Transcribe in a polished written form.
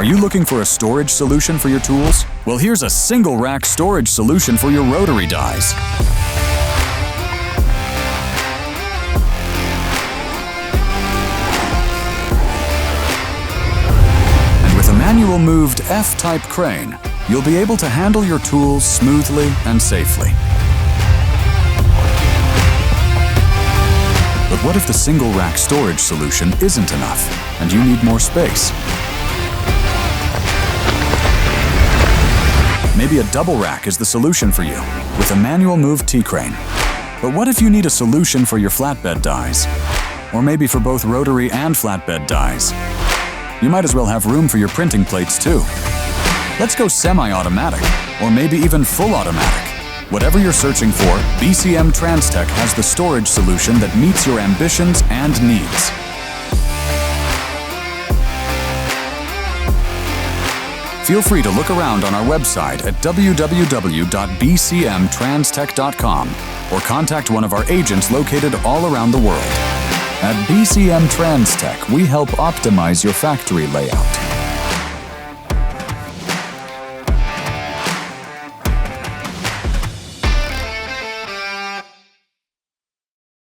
Are you looking for a storage solution for your tools? Well, here's a single rack storage solution for your rotary dies. And with a manual moved F-type crane, you'll be able to handle your tools smoothly and safely. But what if the single rack storage solution isn't enough and you need more space? Maybe a double rack is the solution for you, with a manual move T-crane. But what if you need a solution for your flatbed dies? Or maybe for both rotary and flatbed dies? You might as well have room for your printing plates too. Let's go semi-automatic, or maybe even full automatic. Whatever you're searching for, BCM Transtech has the storage solution that meets your ambitions and needs. Feel free to look around on our website at www.bcmtranstech.com or contact one of our agents located all around the world. At BCM Transtech, we help optimize your factory layout.